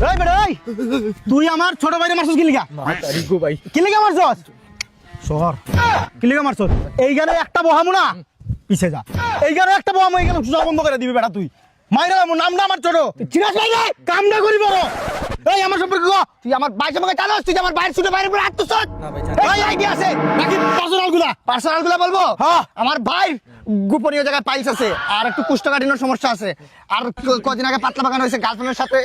এই বেটা এই তুই আমার ছোট ভাইরে মারছস কি লিগা? ভাই কি লিগা মারছস? শহর কি লিগা মারছস? এইখানে একটা বহামু না, পিছে যা। এইখানে একটা বহামু, এইখানে সুজা বন্ধ করে দিবি বেটা তুই। মাইরা আমার নাম না আমার ছোট চিরাস ভাই রে, কাম না করিব। এই আমার সম্পর্কে কো, তুই আমার ভাই সম্পর্কে জানোস? তুই আমার ভাইয়ের ছোট ভাইয়ের উপর হাত তুলছস? এই আইডিয়া আছে নাকি পার্সোনাল গুলা বলবো? হ্যাঁ, আমার ভাই গোপনীয় জায়গায় পাইলস আছে, আর একটু কুষ্ঠকাঠিন্য সমস্যা আছে, আর কদিন আগে পাতলা বাগান হয়েছে, গার্লফ্রেন্ডের সাথে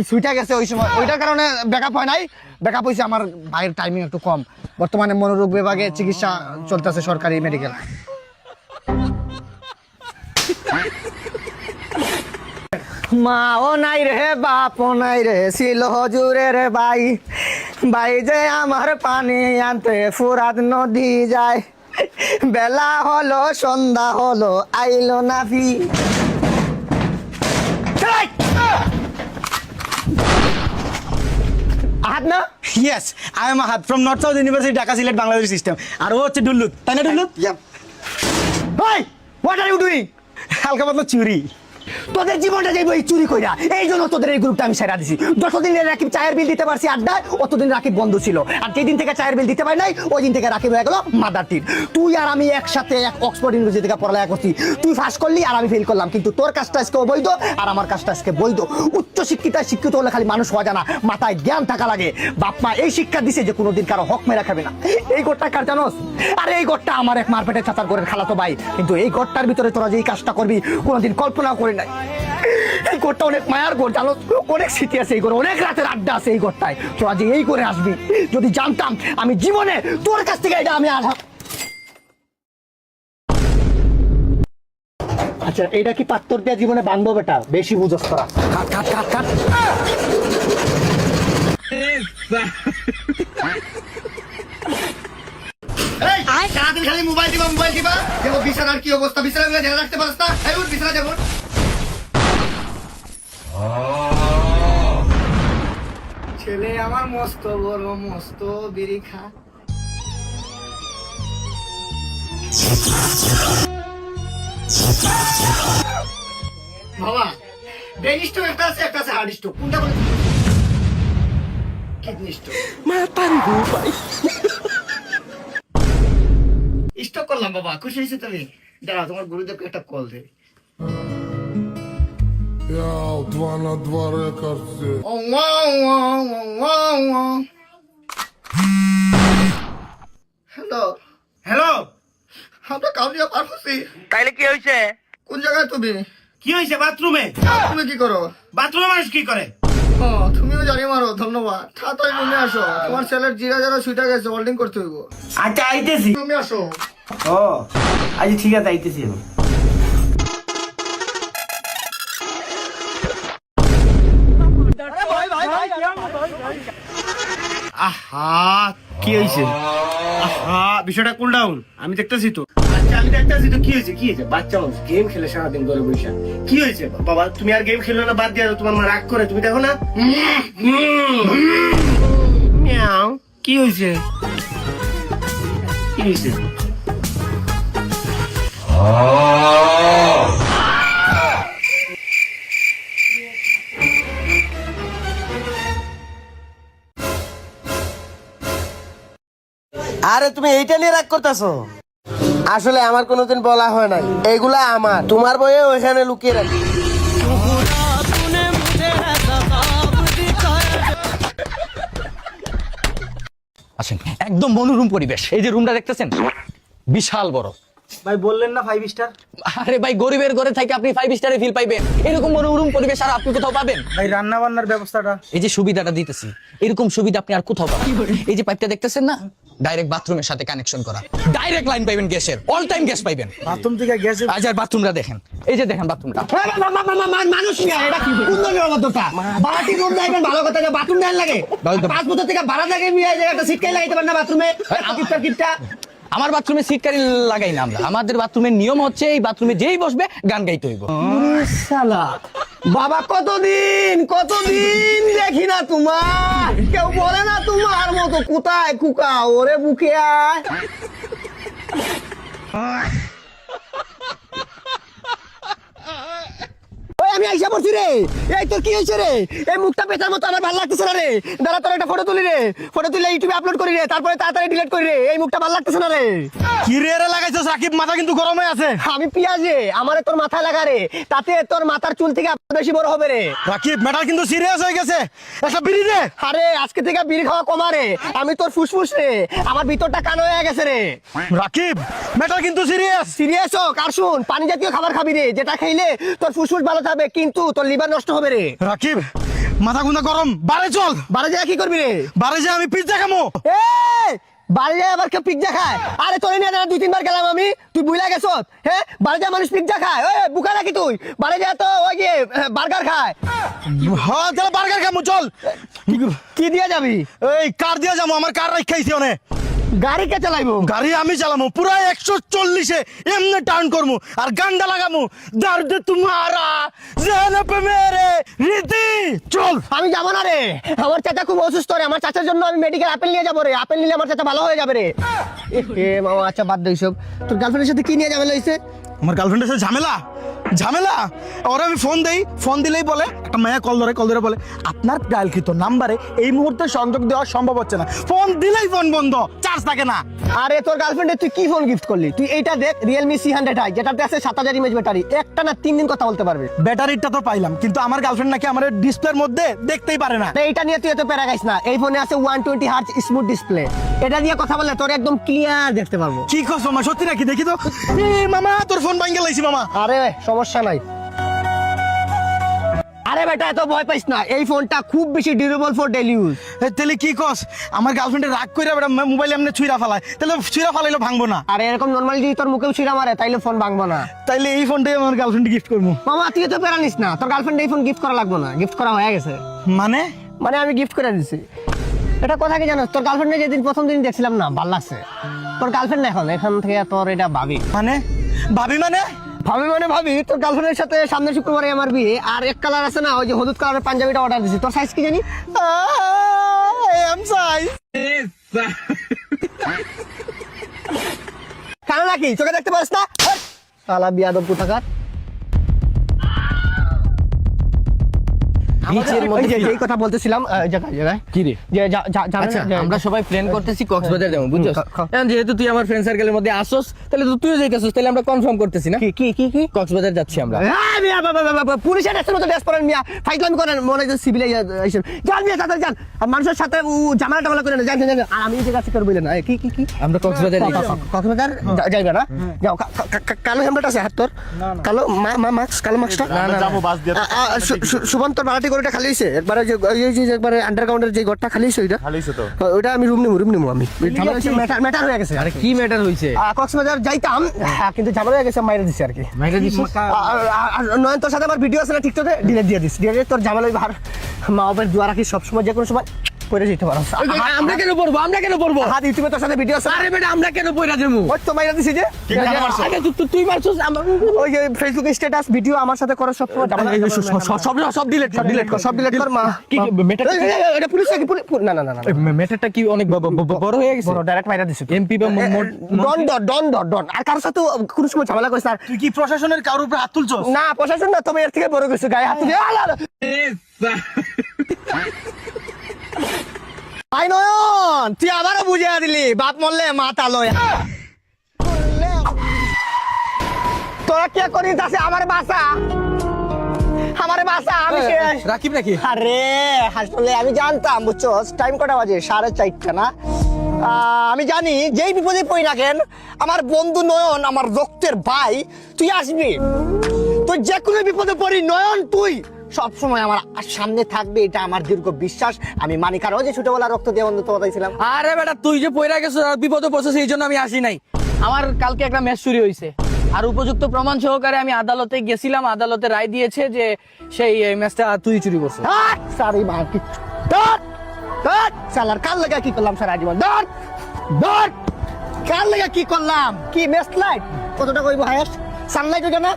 সুইটা গেছে ওই সময়, ওইটার কারণে ব্যাকআপ হয় নাই। ব্যাকআপ হয়েছে আমার ভাইয়ের টাইমিং একটু কম। বর্তমানে মনোরোগ বিভাগে চিকিৎসা চলতেছে সরকারি মেডিকেল। মাও নাই রে বাপও নাই রে, ছিল হজুরের ভাই, ভাই যে আমার পানি আনতে ফুরাত নদী যায়, বেলা হলো সন্ধ্যা হলো আইলো না ফি। আহাদ না? Yes, I am Ahad from North South University, Dhaka Sylhet Bangladesh system. আর ও হচ্ছে ডুল্লুত, তাই না ডুল্লুত? ভাই হোয়াট আর ইউ ডুইং? হালকা পাতলা চুরি। তোদের জীবনটা যাইব এই চুরি কইরা, এই জন্য তোদের এই গ্রুপটা আমি সেরা দিছি। যতদিন রাকিব চায়ের বিল দিতে পারছি আড্ডায়, অতদিন রাকিব বন্ধ ছিল। আর যেদিন থেকে চায়ের বিল দিতে পারি নাই, ওই দিন থেকে রাকিব হয়ে গেল মাদার টির। তুই আর আমি একসাথে এক অক্সফোর্ড ইউনিভার্সিটি থেকে পড়ালেখা করছি। তুই ফাঁস করলি আর আমি ফেল করলাম, কিন্তু তোর কাজটা আজকে বৈধ আর আমার কাজটা আজকে বৈধ। উচ্চ শিক্ষিত হলে খালি মানুষ হওয়া যায় না, মাথায় জ্ঞান থাকা লাগে। বাপ মা এই শিক্ষা দিছে যে কোনোদিন কারো হক মেরা খাবে না। এই গোটটা কার জানোস? আরে এই গোটটা আমার এক মারপেটের চাচার ঘরের খালাতো ভাই, কিন্তু এই গোটটার ভিতরে তোরা যে এই কাজটা করবি কোনোদিন কল্পনাও করি নাই। এই ঘরটা অনেক মায়ার ঘর জানো, অনেক স্মৃতি আছে এই ঘরে, অনেক রাতের আড্ডা আছে এই ঘরটায়। তোরা যে এই করে আসবি, যদি জানতাম আমি জীবনে তোর কাছ থেকে এটা আমি আসা। আচ্ছা এটা কি পাত্তর দেওয়া জীবনে বান্ধব? এটা বেশি বুঝস তোরা। কাট সারাদিন খালি মোবাইল দিবা দেখো বিছানার কি অবস্থা, বিছানা ধ্যান রাখতে পারস না? বিছানা যাবো ছেলে আমার মস্ত বড় মস্ত বিড়ি খা। বাবা ব্রেন স্ট্রোক একটা আছে, একটা আছে হার্ট স্ট্রোক। কোনটা বলে? Kidney stroke. মাতারি গো ভাই, স্ট্রোক করলাম বাবা। খুশি হয়েছে তুমি? দাঁড়াও তোমার গুরুদেবকে একটা কল দে। два на два рекордсе. হ্যালো হ্যালো, আমরা কাউরিয়া পার করছি। তাইলে কি হয়েছে? কোন জায়গায় তুমি? কি হয়েছে? বাথরুমে। তুমি কি করো? বাথরুমে মানুষ কি করে? ও তুমিও জানি মারো, ধন্যবাদ। তাড়াতাড়ি রুমে আসো, তোমার ছেলের জিরা যারা সুইটা গেছে, ওয়েল্ডিং করতে হইব। আচ্ছা আইতেছি। রুমে আসো। ও আচ্ছা ঠিক আছে, আইতেছি। আহা কি হয়েছে? আহা বিষয়টা কুল ডাউন, আমি দেখতেছি তো। আচ্ছা আমি দেখতেছি তো, কি হয়েছে? কি হয়েছে? বাচ্চা মানুষ গেম খেলে সারাদিন ঘরে বসে। কি হয়েছে বাবা? তুমি আর গেম খেলো না, বাদ দিয়ে তোমার মা রাগ করে, তুমি দেখো না? মিয়াও, কি হয়েছে? কি হয়েছে? আরে তুমি এইটা নিয়ে রাগ করতেছো? আসলে আমার কোনোদিন বলা হয় নাই, এইগুলা আমার। তোমার বইয়ে ওইখানে লুকিয়ে রাখি। আসেন, একদম মনোরম পরিবেশ। এই যে রুমটা দেখতেছেন, বিশাল বড়। ভাই বললেন না 5 স্টার? আরে ভাই, গরিবের ঘরে থেকে আপনি 5 স্টারে ফিল পাইবেন, এরকম মনোরম পরিবেশ আর আপনি কোথাও পাবেন? ভাই রান্না বান্নার ব্যবস্থাটা? এই যে সুবিধাটা দিতেছি, এরকম সুবিধা আপনি আর কোথাও পাবেন। এই যে পাইপটা দেখতেছেন না, ডাইরেক্ট বাথরুমের সাথে কানেকশন করা, ডাইরেক্ট লাইন পাইবেন গ্যাসের, অল টাইম গ্যাস পাইবেন। বাথরুম থেকে গ্যাসে? আজ আর বাথরুমটা দেখেন, এই যে দেখেন বাথরুমটা। মানুষ নিয়ে এটা কি সুন্দর অবস্থা? বাড়াটি রুম যাইবেন ভালো কথা, বাথরুম দেন লাগে 5 বছর থেকে ভাড়া থাকে, একটা সিটকাই লাগাইতে পারেন না বাথরুমে? কিপটা আমার বাথরুমে সিট কারি লাগাই না আমরা। আমাদের বাথরুমের নিয়ম হচ্ছে, এই বাথরুমে যেই বসবে গান গাইতে হইব। শালা বাবা, কতদিন দেখি না তোমার, কেউ বলে না তোমার মতো কোথায় কুকা ওরে বুকে আয়। আমি আইসা পড়ছি রে। এই তোর কি হয়েছে রে? এই মুখটা পেছার মতো আমার ভালো লাগতেছে না রে। দাঁড়া তোর একটা ফটো তুলি রে, ফটো তুলে ইউটিউবে আপলোড করি রে, তারপরে তাড়াতাড়ি ডিলিট করি রে। এই মুখটা ভালো লাগতেছে না রে। কি রে রে লাগাইছস রাকিব, মাথা কিন্তু গরম হয়ে আছে। আমি পিয়াজ রে, আমারে তোর মাথায় লাগা রে, তাতে তোর মাথার চুল থেকে বেশি বড় হবে রে। রাকিব ম্যাটার কিন্তু সিরিয়াস হয়ে গেছে, একটা বিড়ি দে। আরে আজকে থেকে বিড়ি খাওয়া কমা রে, আমি তোর ফুসফুস রে, আমার ভিতরটা কালো হয়ে গেছে রে। রাকিব ম্যাটার কিন্তু সিরিয়াস। সিরিয়াস হোক আর শুন, পানি জাতীয় খাবার খাবি রে, যেটা খাইলে তোর ফুসফুস ভালো থাকবে কিন্তু তোর লিভার নষ্ট হবে রে। রাকিব মাথা গুন্দা গরম, বারে চল। বাড়ি যায় কি করবি রে? বারে যে আমি পিজ্জা খামো। এই বাড়ি যায় আবার কেউ পিজ্জা খায়? আরে তোর নিয়ে না 2-3 বার গেলাম আমি, তুই বুইলা গেছ? হ্যাঁ, বাড়ি যায় মানুষ পিজ্জা খায়? ওই বুকা নাকি তুই? বাড়ি যায় তো ওই গিয়ে বার্গার খায়। হ্যাঁ তাহলে বার্গার খামো, চল। কি দিয়ে যাবি? এই কার দিয়ে যাবো, আমার কার রাখাইছি অনেক। গাড়ি কে চালাইবো? গাড়ি আমি চালামু, পুরা 140-এ এমনি টার্ন করমু আর গানটা লাগামু, দর্দ তোমারা জান পে মেরে রীতি। চল। আমি যাবো না রে, আমার চাচা খুব অসুস্থ রে, আমার চাচার জন্য আমি মেডিকেল আপেল নিয়ে যাবো রে, আপেল নিলে আমার চাচা ভালো হয়ে যাবে রে। এ মামা আচ্ছা বাদ দে সব। তোর গার্লফ্রেন্ডের সাথে কি নিয়ে ঝামেলা হয়েছে? আমার গার্লফ্রেন্ডের সাথে ঝামেলা ঝামেলা ওরা আমি ফোন দেই, ফোন দিলেই বলে, একটা মেয়ে কল ধরে বলে আপনার ডায়ালকৃত নাম্বারে এই মুহূর্তে সংযোগ দেওয়া সম্ভব হচ্ছে না। ফোন দিলেই ফোন বন্ধ, চার্জ থাকে না। আরে তোর গার্লফ্রেন্ডে তুই কি ফোন গিফট করলি? তুই এইটা দেখ, Realme C100i, যেটাতে আছে 7000 mAh ব্যাটারি, একটা না 3 দিন কথা বলতে পারবে। ব্যাটারিটা তো পাইলাম, কিন্তু আমার গার্লফ্রেন্ড নাকি আমার ডিসপ্লের মধ্যে দেখতেই পারে না। তো এইটা নিয়ে তুই এত প্যারা খাইস না, এই ফোনে আছে 120 Hz স্মুথ ডিসপ্লে, এটা দিয়ে কথা বললে তোর একদম ক্লিয়ার দেখতে পারবো। কি কস মামা, সত্যি নাকি? দেখি তো। এ মামা তোর ফোন ভাঙ্গে লাইছি মামা। আরে সমস্যা নাই। আরে বেটা এত ভয় পাইস না, এই ফোনটা খুব বেশি ডিউরেবল ফর ডেইলি ইউজ। তাহলে কি কস, আমার গার্লফ্রেন্ডের রাগ কইরা বেটা মোবাইল এমনি ছুঁড়া ফালায়, তাহলে ছুঁড়া ফালাইলে ভাঙবো না? আরে এরকম নরমালি যদি তোর মুখেও ছিঁড়া মারে তাইলে ফোন ভাঙবো না। তাইলে এই ফোনটাই আমার গার্লফ্রেন্ড গিফট করবো। মামা তুই তো প্যারা নিস না, তোর গার্লফ্রেন্ড এই ফোন গিফট করা লাগবে না, গিফট করা হয়ে গেছে। মানে মানে আমি গিফট করে দিছি। এটা কথা কি জানো, তোর গার্লফ্রেন্ডে যেদিন প্রথম দিন দেখছিলাম না, ভালো লাগছে। তোর গার্লফ্রেন্ড এখন থেকে তোর এটা ভাবি। মানে ভাবি মানে ভাবি তোর গার্লফ্রেন্ডের সাথে সামনের শুক্রবারে আমার বিয়ে, আর এক কালার আছে না, ওই যে হলুদ কালারের পাঞ্জাবিটা অর্ডার দিছি। তোর সাইজ কি জানি? M size. কারণ নাকি চোখে দেখতে পারিস না? শালা বিয়াদব কোথাকার। বিচের মধ্যে যেই কথা বলতেছিলাম, জায়গায় কি রে? যে আচ্ছা আমরা সবাই প্ল্যান করতেছি কক্সবাজার যাবো, বুঝছস? এখন যেহেতু তুই আমার ফ্রেন্ড সার্কেলের মধ্যে আসছস, তাহলে তো তুইও যাইতেছস, তাহলে আমরা কনফার্ম করতেছি না কি কক্সবাজার যাচ্ছি আমরা। পুলিশের ড্রেসের মতো ড্রেস পরেন মিয়া, ফাইজলামি করেন, মনে হয় সিভিলাইজেশন। যান মিয়া তাড়াতাড়ি যান, আর মানুষের সাথে ঝামেলা টামেলা করে না, যান। আর আমি যে কাছে করবো না। কি আমরা কক্সবাজার কক্সবাজার যাইবে না? যাও। কালো হেলমেট আছে হাত তোর? কালো মাস্ক, কালো মাস্কটা যাবো বাস দিয়ে। সুবন্ত বাড়াটি গড়টা খালি হয়েছে একবারে, যে একবারে আন্ডারগ্রাউন্ডের যে ঘরটা খালি হয়েছে, ওইটা খালিছে তো। ওইটা আমি রুম নিমু আমি। ম্যাটার হয়ে গেছে। আরে কি ম্যাটার হইছে? কক্সবাজার যাইতাম, কিন্তু ঝামেলা হয়ে গেছে, মাইরে দিছি আর কি। মাইরা দিছিস? আর নয়ন তোর সাথে আমার ভিডিও আছে না টিকটকে, ডিলিট দিয়ে দিস। তোর ঝামেলা আর মা বাবার দোয়া রাখি সবসময়, যে কোনো সময় পড়ে যেতে পারো। আমরা কেন পড়বো? হাত ইউটিউবে তোর সাথে ভিডিও আছে। আরে বেটা আমরা কেন পয়রা দেবো? ওই তো মাইরা দিছি যে, আরে তুই মারছস। ওই যে ফেসবুক স্ট্যাটাস ভিডিও আমার সাথে করার সবসময় সব ডিলিট কর মা। কি মেটার? এটা পুলিশ নাকি? না মেটারটা কি অনেক বড় হয়ে গেছে? ডাইরেক্ট মাইরা দিছি। এমপি বা ডন আর কারোর সাথে কোনো সময় ঝামেলা করিস আর? তুই কি প্রশাসনের কারোর উপরে হাত তুলছস? না প্রশাসন না, তবে এর থেকে বড় কিছু গায়ে হাত দিয়ে আই নয়ন, তুই আবারও বুঝিয়ে দিলি, বাপ মরলে মাথা লয়। তোরা কে করিস আছে আমার বাসা, আমি শেষ। রাকিব নাকি? আরে আসলে আমি জানতাম, বুঝছো টাইম কটা বাজে? 4:30 না? আমি জানি যেই বিপদে পড়ি না কেন, আমার বন্ধু নয়ন, আমার রক্তের ভাই, তুই আসবি। তুই যে কোনো বিপদে পড়ি নয়ন, তুই সব সময় আমার সামনে থাকবে, এটা আমার দীর্ঘ বিশ্বাস। আমি মানি, কারণ ওই যে ছোটবেলা রক্ত দিয়ে বন্ধুত্ব বাতাইছিলাম। আরে বেটা তুই যে পয়রা গেছিস আর বিপদে পড়ছিস, এই জন্য আমি আসি নাই। আমার কালকে একটা ম্যাচ চুরি হয়েছে, আর উপযুক্ত প্রমাণ সহকারে আমি আদালতে গেছিলাম, আদালতে রায় দিয়েছে যে সেই ম্যাচটা তুই চুরি করছিস। সারি মা কি সালার কাল লাগা কি করলাম সারা জীবন? কাল লাগা কি করলাম? কি ম্যাচ লাইট কতটা কইবো? হায়েস্ট সানলাইট ওটা না,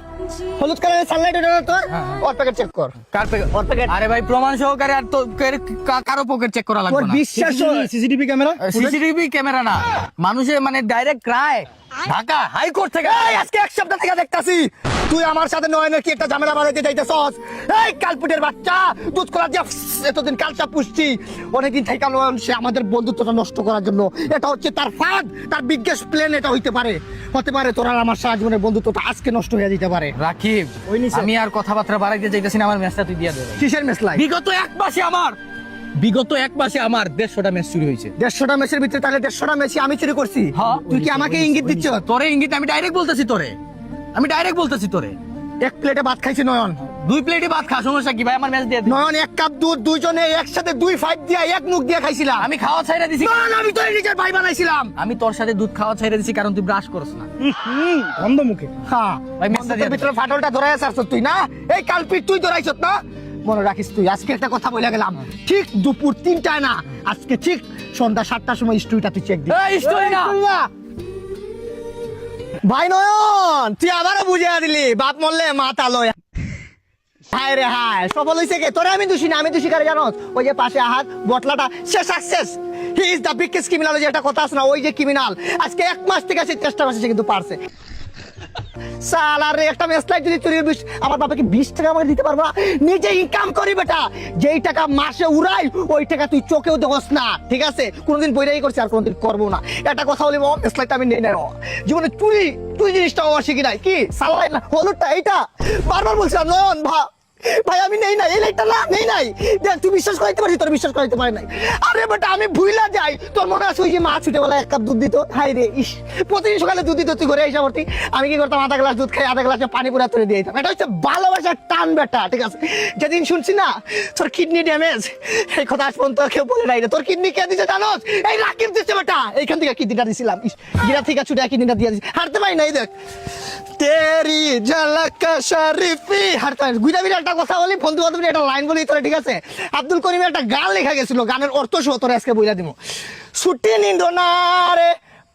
হলুদ কালারের সানলাইট ওটা না তোর? ওর প্যাকেট চেক কর। কার প্যাকেট? ওর প্যাকেট। আরে ভাই প্রমাণ সহকারে, আর তো কারো পকেট চেক করা লাগবে ওর না। বিশ্বাস সিসিটিভি ক্যামেরা? সিসিটিভি ক্যামেরা না, মানুষের মানে ডাইরেক্ট রায় ঢাকা হাইকোর্ট থেকে। আজকে এক সপ্তাহ থেকে দেখতাছি তুই আমার সাথে নয়নের কি একটা ঝামেলা বাড়াইতে যাইতেছস? এই কালপুটের বাচ্চা, দুধ কলা দিয়ে এতদিন কালচা পুষছি, অনেকদিন থেকে নয়ন সে আমাদের বন্ধুত্বটা নষ্ট করার জন্য, এটা হচ্ছে তার ফাঁদ, তার বিগেস্ট প্ল্যান এটা হতে পারে তোর আর আমার সারা জীবনের বন্ধুত্বটা আজকে নষ্ট হয়ে যেতে পারে। রাকিব, ওই নিচে। আমি আর কথাবার্তা বাড়াইতে চাইতেছি না, আমার ম্যাচটা তুই দিয়ে দে। কিসের মেসলাই? বিগত এক মাসে আমার 150টা ম্যাচ চুরি হয়েছে। 150টা ম্যাচের ভিতরে তাহলে 150টা ম্যাচই আমি চুরি করছি? হ্যাঁ। তুই কি আমাকে ইঙ্গিত দিচ্ছ? তোরে ইঙ্গিত আমি ডাইরেক্ট বলতেছি তোরে। এক প্লেটে ভাত খাইছি নয়ন, 2 প্লেটে ভাত খা, সমস্যা কি ভাই? আমার ম্যাচ দিয়ে দে। নয়ন 1 কাপ দুধ দুইজনে একসাথে 2 ফাইট দিয়া 1 মুখ দিয়ে খাইছিলাম। আমি খাওয়া ছাইরা দিছি। নয়ন, আমি তোর নিজের ভাই বানাইছিলাম। আমি তোর সাথে দুধ খাওয়া ছাইরা দিছি কারণ তুই ব্রাশ করছ না। বন্ধ মুখে। হ্যাঁ, ভাই, মেসেজ দিয়ে দে। ভিতরে ফাটলটা ধরাই আসছ তুই না? এই কালপিট তুই ধরাইছত না? মনে রাখিস তুই, আজকে একটা কথা বলে গেলাম, ঠিক দুপুর 3টায় না, আজকে ঠিক সন্ধ্যা 7টার সময় স্টোরিটা তুই চেক দিবি। এই স্টোরি না। ভাই নয়ন, তুই আবারও বুঝিয়ে দিলি, বাপ মরলে মাথা লয়। হায় রে হায়, সফল হইছে কে? তোরে আমি দোষী না, আমি দোষী কারে জানোস? ওই যে পাশে আহাত বটলাটা, সে success, he is the biggest criminal. যে একটা কথা আছে না, ওই যে ক্রিমিনাল আজকে 1 মাস থেকে সে চেষ্টা করছে, সে কিন্তু পারছে। সালারে একটা মেসলাই যদি তুই আমার বাবাকে 20 টাকা আমাকে দিতে পারবো না? নিজে ইনকাম করি বেটা, যেই টাকা মাসে উড়াই ওই টাকা তুই চোখেও দেখোস না, ঠিক আছে? কোনোদিন বইরাই করছি আর কোনোদিন করবো না। একটা কথা বলি, মেসলাইটা আমি নেই না, জীবনে চুরি তুই জিনিসটা আমার শিখি নাই। কি সালাই না হলুদটা, এইটা বারবার বলছিলাম নয়ন ভাই আমি নেই নাই, এই লাইটটা না নেই নাই। দেখ তুই বিশ্বাস করাইতে পারছিস, তোর বিশ্বাস করাইতে পারে নাই। আরে বেটা আমি ভুইলা যাই, তোর মনে আছে ওই যে মা ছুটেবেলা 1 কাপ দুধ দিত? হাই রে ইস, প্রতিদিন সকালে দুধ দিত, তুই ঘরে এসে ভর্তি। আমি কি করতাম, আধা গ্লাস দুধ খাই, আধা গ্লাসে পানি পুরা তুলে দিয়ে দিতাম। এটা হচ্ছে ভালোবাসার টান বেটা, ঠিক আছে? যেদিন শুনছি না তোর কিডনি ড্যামেজ, এই কথা আজ পর্যন্ত কেউ বলে নাই রে। তোর কিডনি কে দিছে জানোস? এই রাকিব দিচ্ছে বেটা, এইখান থেকে কিডনিটা দিছিলাম, গিরা থেকে ছুটে কিডনিটা দিয়ে দিছি, হারতে পারি নাই। দেখ তেরি ঝলক শরীফি, হারতে পারি। গুইদা বিরা একটা কথা বলি, বন্ধু বান্ধব একটা লাইন বলি তোরা, ঠিক আছে? আব্দুল করিমের একটা গান লেখা গেছিল, গানের অর্থ সহ তোরা আজকে বইলা দিব। ছুটি নিন্দো না রে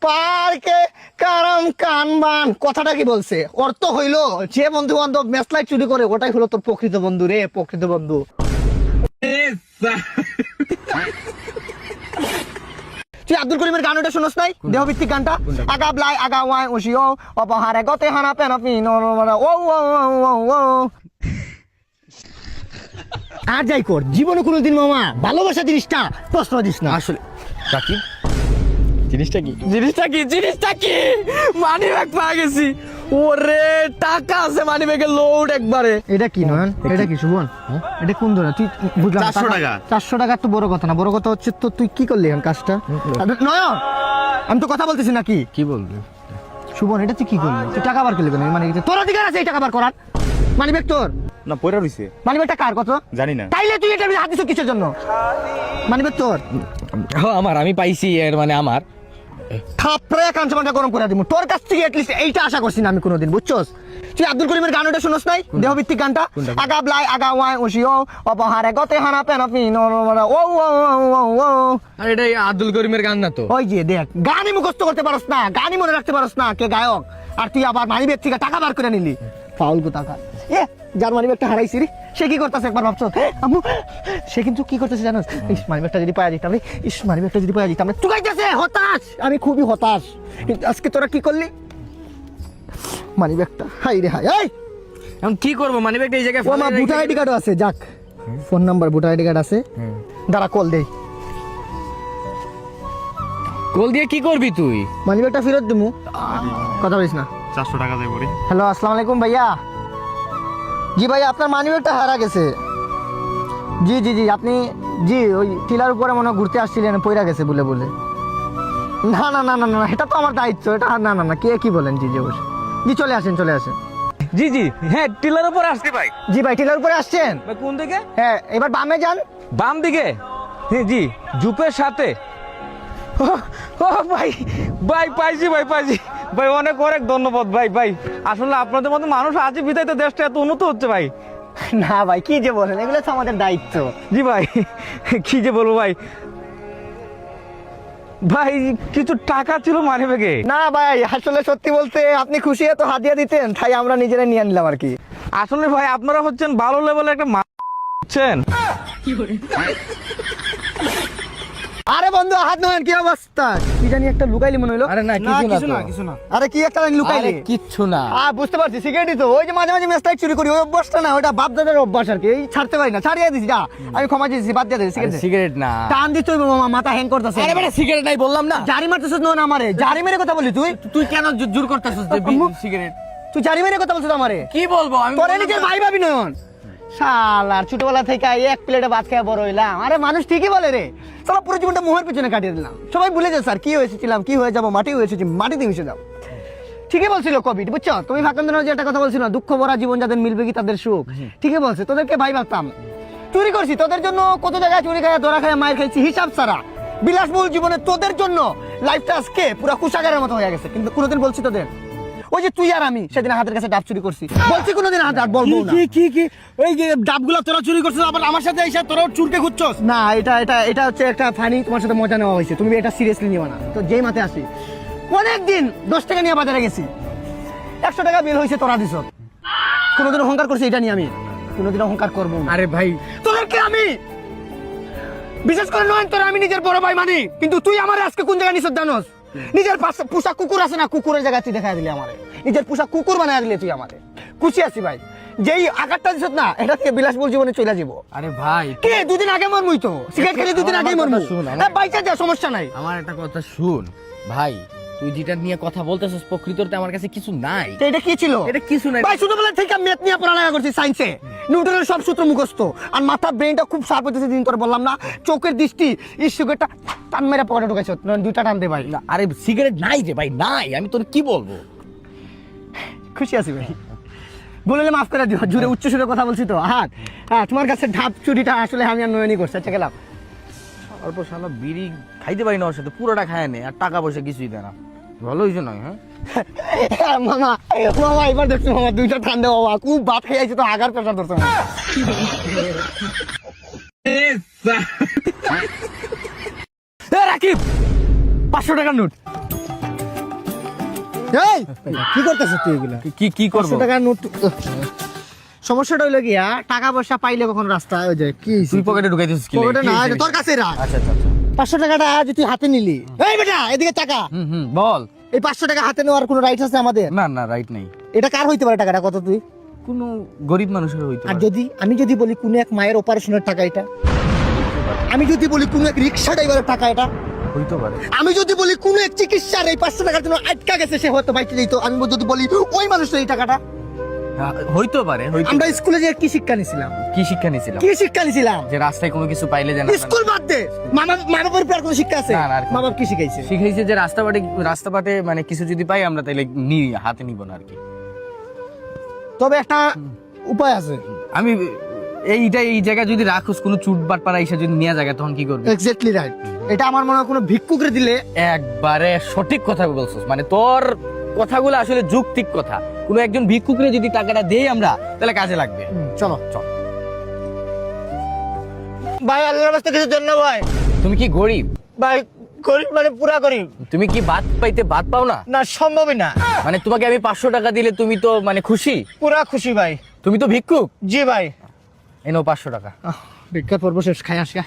পার্কে কারাম কানবান, কথাটা কি বলছে? অর্থ হইলো যে বন্ধু বান্ধব মেসলাই চুরি করে ওটাই হলো তোর প্রকৃত বন্ধু রে, প্রকৃত বন্ধু। তুই আব্দুল করিমের গান ওটা শুনস নাই? দেহভিত্তিক গানটা, আগা ব্লাই আগা ওয়াই ওশিও অপহারে গতে হানা পেনাপি নো ও ও ও ও। আর যাই কর, জীবনে কোনোদিন মামা ভালোবাসা জিনিসটা প্রশ্ন দিস না। আসলে রাকিব, জিনিসটা কি? মানি ব্যাগ পাওয়া গেছি। ওরে টাকা আছে মানি ব্যাগে লোড একবারে। এটা কি নয়ন? এটা কি শুভন? এটা কোন ধরনের? তুই বুঝলাম 400 টাকা। 400 টাকা তো বড় কথা না, বড় কথা হচ্ছে তো তুই কি করলি এখন কাজটা? নয়ন আমি তো কথা বলতেছি নাকি? কি বলবি শুভন, এটা তুই কি করলি? তুই টাকা বার করলি কেন? মানে তোর অধিকার আছে এই টাকা বার করার। মানি ব্যাগ তোর না, পয়রা রইছে, মানি ব্যাগটা কার কত জানি না। তাইলে তুই এটা হাত দিছ কিসের জন্য? মানি ব্যাগ তোর? আমার, আমি পাইছি, এর মানে আমার। থাপড়ে কাঞ্চনটা গরম করে দিব। তোর কাছ থেকে এটলিস্ট এইটা আশা করছি না আমি কোনোদিন, বুঝছস? তুই আব্দুল করিমের গান ওটা শুনস নাই? দেহভিত্তিক গানটা, আগা ব্লাই আগা ওয়াই ওশিও অপহারে গতে হানা পেনাপি নো ও ও ও ও। আর এটা আব্দুল করিমের গান না তো? ওই যে দেখ, গানই মুখস্থ করতে পারস না, গানই মনে রাখতে পারস না কে গায়ক, আর তুই আবার মানিব্যাগ থেকে টাকা বার করে নিলি। ফাউল গো টাকা। যার মানিব্যাগটা হারাইছি রে, সে কি করতেছে একবার ভাবছ? আম্মু, সে কিন্তু কি করতেছে জানোস? ইস মানিব্যাগটা যদি পাওয়া যেতাম রে, ইস মানিব্যাগটা যদি পাওয়া যেতাম রে। চুকাইতেছে, হতাশ, আমি খুবই হতাশ। কিন্তু আজকে তোরা কি করলি? মানিব্যাগটা হাই রে হাই। এই এখন কি করবো? মানি ব্যাগটা এই জায়গায় ও আমার ভোটার আইডি কার্ডও আছে, যাক phone number voter ID card আছে, দাঁড়া কল দেই। কল দিয়ে কি করবি তুই? মানিব্যাগটা ফেরত দিমু, কথা বলিস না। 400 টাকা দেয় পরে। হ্যালো, আসসালামু আলাইকুম ভাইয়া। জি ভাইয়া, আপনার মানিব্যাগটা হারা গেছে। জি জি জি, আপনি জি ওই টিলার উপরে মনে হয় ঘুরতে আসছিলেন, পয়রা গেছে বলে বলে। না না না না না, এটা তো আমার দায়িত্ব, এটা না না না, কে কি বলেন? জি জি অবশ্যই, জি চলে আসেন চলে আসেন। জি জি, হ্যাঁ টিলার উপর আসছি ভাই। জি ভাই, টিলার উপরে আসছেন? কোন দিকে? হ্যাঁ, এবার বামে যান। বাম দিকে? হ্যাঁ জি, জুপের সাথে। ও ভাই, পাইছি ভাই, অনেক ধন্যবাদ ভাই। আসলে আপনাদের মতো মানুষ আছে বিধায় তো দেশটা এত উন্নত হচ্ছে ভাই। না ভাই, কি যে বলেন, এগুলো তো আমাদের দায়িত্ব। জি ভাই, কি যে বলবো ভাই, কিছু টাকা ছিল মানি ব্যাগে। না ভাই, আসলে সত্যি বলতে আপনি খুশি এত হাদিয়া দিতেন, তাই আমরা নিজেরা নিয়ে নিলাম আর কি। আসলে ভাই আপনারা হচ্ছেন ভালো লেভেলের একটা হচ্ছেন। আরে বন্ধু হাত নয়, কি অবস্থা? কি জানি একটা লুকাইলি মনে হইলো। আরে না, কিছু না। আরে কি একটা লুকাইলি? কিচ্ছু না। বুঝতে পারছি, সিগারেটই তো। ওই যে মাঝে মাঝে মেস্টাইক চুরি করি, ওই অভ্যাসটা না, ওটা বাপ দাদার অভ্যাস আর কি। এই ছাড়তে পারি না, ছাড়িয়ে দিছি। যা, আমি ক্ষমা চেয়েছি, বাদ দিয়ে দিছি। সিগারেট সিগারেট না। টান দিতে হইব মামা, মাথা হ্যাং করতেছে। আরে বেটা সিগারেট নাই বললাম না। জারি মারতেছিস না আমারে, জারি মেরে কথা বলি তুই। তুই কেন জোর করতেছিস যে সিগারেট? তুই জারি মেরে কথা বলছিস আমারে। কি বলবো আমি? তোরে নিজের ভাই ভাবি নয়ন। শালার ছোটবেলা থেকে এক প্লেটে ভাত খেয়ে বড় হইলাম। আরে মানুষ ঠিকই বলে রে, সারা পুরো জীবনটা মোহের পিছনে কাটিয়ে দিলাম। সবাই ভুলে যায় স্যার কি হয়েছিলাম, কি হয়ে যাবো, মাটি হয়েছে, মাটিতে মিশে যাও। ঠিকই বলছিল কবি, বুঝছো? তুমি ফাঁকান যে একটা কথা বলছিল, দুঃখ ভরা জীবন যাদের মিলবে কি তাদের সুখ। ঠিকই বলছে, তোদেরকে ভাই ভাবতাম। চুরি করছি তোদের জন্য, কত জায়গায় চুরি খায়, ধরা খায়, মায়ের খাইছি হিসাব ছাড়া। বিলাসবহুল জীবনে তোদের জন্য লাইফটা আজকে পুরো কুশাগারের মতো হয়ে গেছে। কিন্তু কোনোদিন বলছি তোদের, ওই যে তুই আর আমি সেদিন হাতের কাছে ডাব চুরি করছি, বলছি কোনোদিন হাত বলবো না। কি ওই যে ডাবগুলা তোরা চুরি করছিস, আবার আমার সাথে এসে তোরাও চুরকে খুঁজছস? না, এটা হচ্ছে একটা ফানি, তোমার সাথে মজা নেওয়া হয়েছে, তুমি এটা সিরিয়াসলি নিও না। তো যেই মাথায় আসি, অনেকদিন 10 টাকা নিয়ে বাজারে গেছি, 100 টাকা বিল হয়েছে, তোরা দিছ। কোনোদিন অহংকার করছি এটা নিয়ে আমি, কোনোদিন অহংকার করবো না। আরে ভাই তোদেরকে আমি বিশেষ করে নয়, তোরা আমি নিজের বড় ভাই মানি, কিন্তু তুই আমার আজকে কোন জায়গায় নিছ জানোস? নিজের পোশাক কুকুর আছে না, কুকুরের জায়গায় তুই দেখা দিলি আমারে, নিজের পোশাক কুকুর বানায় দিলি তুই আমারে। খুশি আছি ভাই, যেই আঘাতটা দিছ না, এটা থেকে বিলাসবহুল জীবনে চলে যাবো। আরে ভাই কে দুদিন আগে মরমুই তো, সিগারেট খেলে দুদিন আগেই মরমু। বাইচা যা, সমস্যা নাই। আমার একটা কথা শুন ভাই, তুই যেটা নিয়ে কথা বলতেছিস প্রকৃততে আমার কাছে কিছু নাই। তো এটা কি ছিল? এটা কিছু নাই ভাই, ছোটবেলা থেকে ম্যাথ নিয়ে পড়ালেখা করছি, সায়েন্সে নিউটনের সব সূত্র মুখস্থ, আর মাথার ব্রেনটা খুব শার্প হতেছে দিন তোর বললাম না। চোখের দৃষ্টি, এই সিগারেটটা টান মেরে পকেটে ঢুকেছ, দুইটা টান দে ভাই। না, আরে সিগারেট নাই রে ভাই, নাই। আমি তোর কি বলবো? খুশি আছি ভাই, বললে মাফ করে দিও, জুড়ে উচ্চ সুরে কথা বলছি তো। হ্যাঁ, তোমার কাছে ঢাপ চুরিটা আসলে আমি আর নয়নই করছি। আচ্ছা গেলাম। অল্প শালা বিড়ি খাইতে পারি না ওর সাথে, পুরোটা খায় নে, আর টাকা পয়সা কিছুই দেয় না। ভালো হয়েছে নয়? হ্যাঁ মামা এবার দেখছো মামা, দুইটা টান দে বাবা, খুব ভাত খেয়ে আইছি তো, আগার প্রেশার ধরছে। রাকিব 500 টাকার নোট। এই কি করতেছ তুই এগুলা? কি করবো? 500 টাকার নোট। সমস্যাটা হইলো কি, টাকা পয়সা পাইলে কখন রাস্তায় ওই যে কি তুই পকেটে ঢুকাইছিস কি? পকেটে না, এটা তোর কাছে রাখ। আচ্ছা আচ্ছা আচ্ছা 500 টাকাটা যদি তুই হাতে নিলি, এই বেটা এদিকে টাকা, বল। এই 500 টাকা হাতে নেওয়ার কোনো রাইট আছে আমাদের? না না, রাইট নেই। এটা কার হইতে পারে? টাকাটা কত তুই? কোনো গরিব মানুষের হইতো। আর যদি আমি যদি বলি কোনো এক মায়ের অপারেশনের টাকা এটা, আমি যদি বলি কোনো এক রিক্সা ড্রাইভারের টাকা এটা, হইতে পারে। আমি যদি বলি কোনো এক চিকিৎসার এই 500 টাকার জন্য আটকা গেছে, সে হয়তো বাইতে দিত, আমি যদি বলি ওই মানুষের এই টাকাটা। হইতে পারে। আমরা স্কুলে যে কি শিক্ষা নিছিলাম? কি শিক্ষা নিছিলাম? কি শিক্ষা নিছিলাম? যে রাস্তায় কোনো কিছু পাইলে যেন স্কুল বাদ দে, মা বাবার উপর আর কোনো শিক্ষা আছে? না, না, আর কি। মা বাবা কি শিখাইছে? শিখাইছে যে রাস্তাঘাটে মানে কিছু যদি পাই আমরা তাইলে হাতে নিব না আর কি। তবে একটা উপায় আছে। আমি এই জায়গায় যদি রাখোস কোনো চুটবাট পাড়া এসে যদি নিয়ে যায় তখন কি করবে? Exactly right. এটা আমার মনে হয় কোনো ভিক্ষুকরে দিলে। একবারে সঠিক কথা বলছিস, মানে তোর কথাগুলো আসলে যৌক্তিক কথা। কোনো একজন ভিক্ষুকরে যদি টাকাটা দেই আমরা, তাহলে কাজে লাগবে। চলো চল ভাই, আল্লাহর রাস্তায় কিছু দেন না ভাই। তুমি কি গরিব? ভাই গরিব মানে পুরা গরিব। তুমি কি ভাত পাও না? না, সম্ভবই না। মানে তোমাকে আমি 500 টাকা দিলে তুমি তো মানে খুশি? পুরা খুশি ভাই। তুমি তো ভিক্ষুক। জি ভাই। এনো 500 টাকা। ভিক্ষা পর্ব শেষ, খাই আসা।